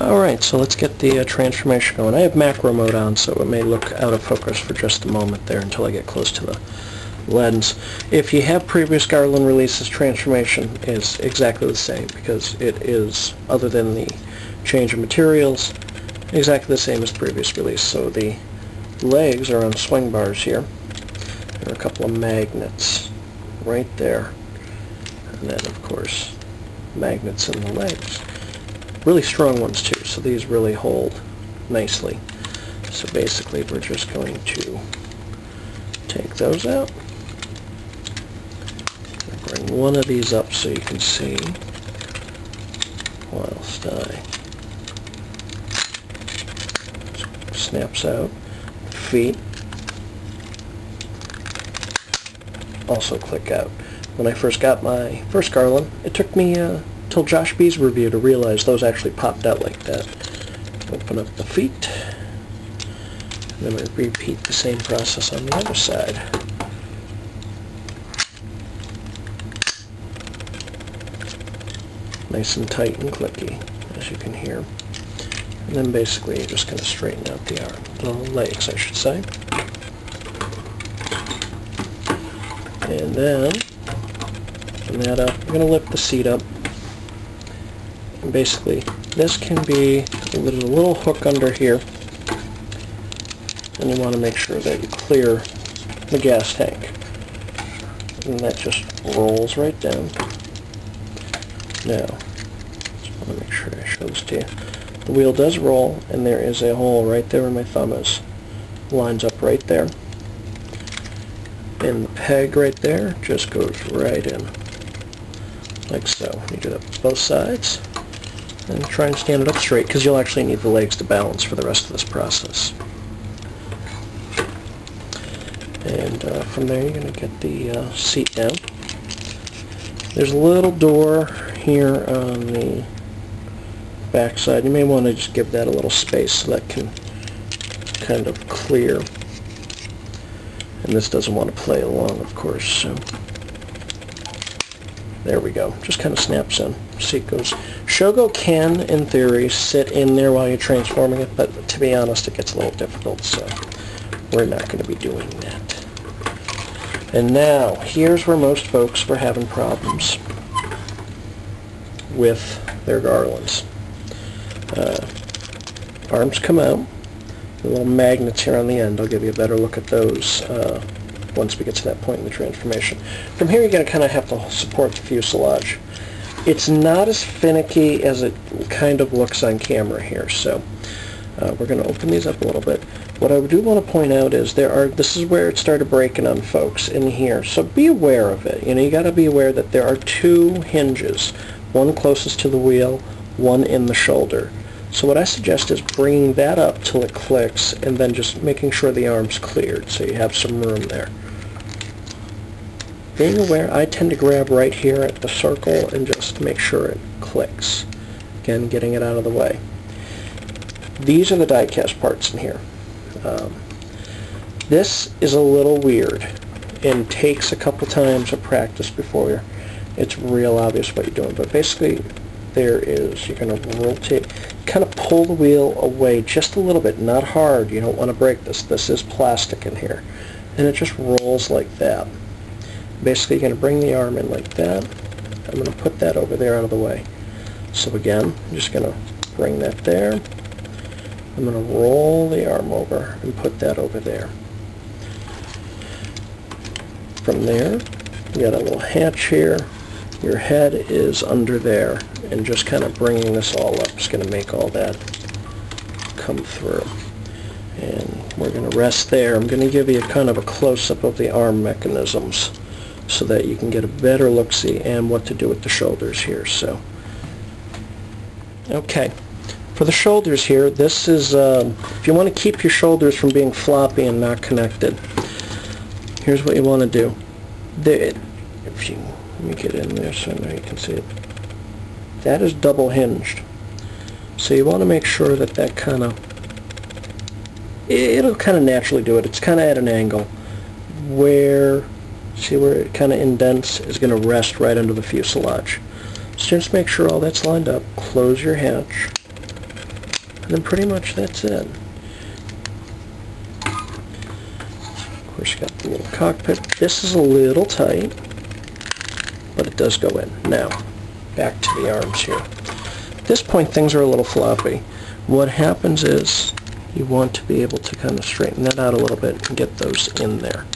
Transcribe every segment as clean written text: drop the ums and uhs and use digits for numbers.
Alright, so let's get the transformation going. I have macro mode on, so it may look out of focus for just a moment there until I get close to the lens. If you have previous Garland releases, transformation is exactly the same, because it is, other than the change of materials, exactly the same as the previous release. So the legs are on swing bars here. There are a couple of magnets right there. And then, of course, magnets in the legs. Really strong ones too, so these really hold nicely. So basically we're just going to take those out. Bring one of these up so you can see whilst I snaps out. Feet also click out. When I first got my first Garland, it took me till Josh B's review to realize those actually popped out like that. Open up the feet, and then we repeat the same process on the other side. Nice and tight and clicky, as you can hear. And then basically you're just going to straighten out the legs, I should say. And then, from that up, you're going to lift the seat up. And basically, this can be, there's a little hook under here, and you want to make sure that you clear the gas tank. And that just rolls right down. Now, just want to make sure I show this to you. The wheel does roll, and there is a hole right there where my thumb is. Lines up right there. And the peg right there just goes right in. Like so. You do that with both sides. And try and stand it up straight, because you'll actually need the legs to balance for the rest of this process. And from there you're going to get the seat down. There's a little door here on the back side. You may want to just give that a little space so that can kind of clear. And this doesn't want to play along, of course, so there we go. Just kind of snaps in. Seat goes. Shogo can, in theory, sit in there while you're transforming it, but to be honest, it gets a little difficult, so we're not going to be doing that. And now, here's where most folks were having problems with their Garlands. Arms come out. The little magnets here on the end. I'll give you a better look at those once we get to that point in the transformation. From here, you're going to kind of have to support the fuselage. It's not as finicky as it kind of looks on camera here, so we're going to open these up a little bit. What I do want to point out is this is where it started breaking on folks in here, so be aware of it. You know, you got to be aware that there are two hinges, one closest to the wheel, one in the shoulder. So what I suggest is bringing that up till it clicks, and then just making sure the arm's cleared so you have some room there. Being aware, I tend to grab right here at the circle and just make sure it clicks. Again, getting it out of the way. These are the die-cast parts in here. This is a little weird and takes a couple times of practice before it's real obvious what you're doing. But basically, you're going to rotate, kind of pull the wheel away just a little bit, not hard. You don't want to break this. This is plastic in here. And it just rolls like that. Basically, you're going to bring the arm in like that. I'm going to put that over there out of the way. So again, I'm just going to bring that there. I'm going to roll the arm over and put that over there. From there, you got a little hatch here. Your head is under there, and just kind of bringing this all up is going to make all that come through. And we're going to rest there. I'm going to give you kind of a close-up of the arm mechanisms so that you can get a better look-see and what to do with the shoulders here. So, okay. For the shoulders here, this is, if you want to keep your shoulders from being floppy and not connected, here's what you want to do. Let me get in there so now you can see it. That is double hinged. So you want to make sure that that kind of, it'll kind of naturally do it. It's kind of at an angle where, see where it kind of indents is going to rest right under the fuselage. So just make sure all that's lined up. Close your hatch. And then pretty much that's it. Of course, you got the little cockpit. This is a little tight, but it does go in. Now, back to the arms here. At this point, things are a little floppy. What happens is you want to be able to kind of straighten that out a little bit and get those in there.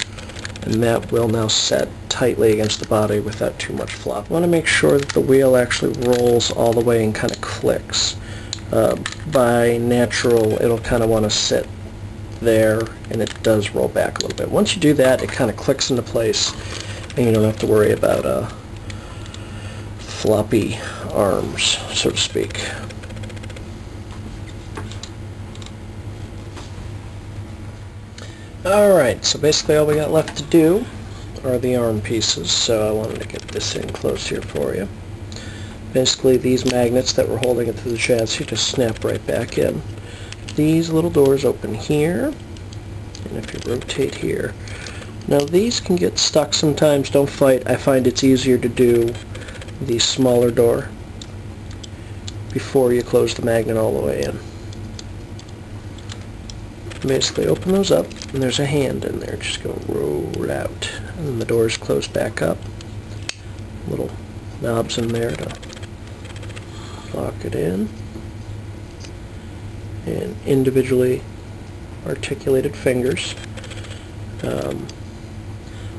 And that will now set tightly against the body without too much flop. You want to make sure that the wheel actually rolls all the way and kind of clicks. By natural, it'll kind of want to sit there, and it does roll back a little bit. Once you do that, it kind of clicks into place, and you don't have to worry about floppy arms, so to speak. Alright, so basically all we got left to do are the arm pieces, so I wanted to get this in close here for you. Basically these magnets that were holding it to the chassis just snap right back in. These little doors open here, and if you rotate here. Now these can get stuck sometimes, don't fight. I find it's easier to do the smaller door before you close the magnet all the way in. Basically open those up, and there's a hand in there. Just go roll out, and then the doors close back up. Little knobs in there to lock it in, and individually articulated fingers.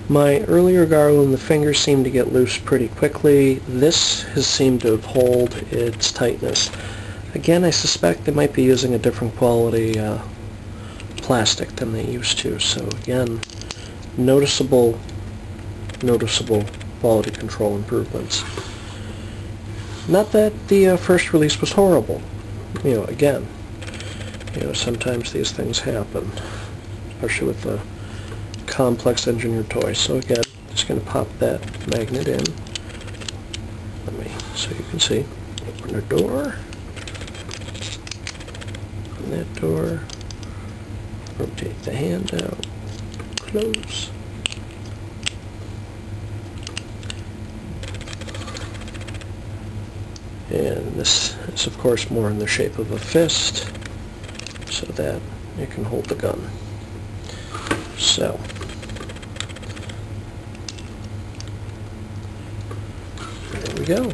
My earlier Garland, the fingers seemed to get loose pretty quickly. This has seemed to hold its tightness. Again, I suspect they might be using a different quality plastic than they used to, so again, noticeable quality control improvements. Not that the first release was horrible. Again, sometimes these things happen, especially with a complex engineered toy. So again, just going to pop that magnet in. So you can see, open the door, open that door, rotate the hand out, close. And this is of course more in the shape of a fist, so that it can hold the gun. So, there we go.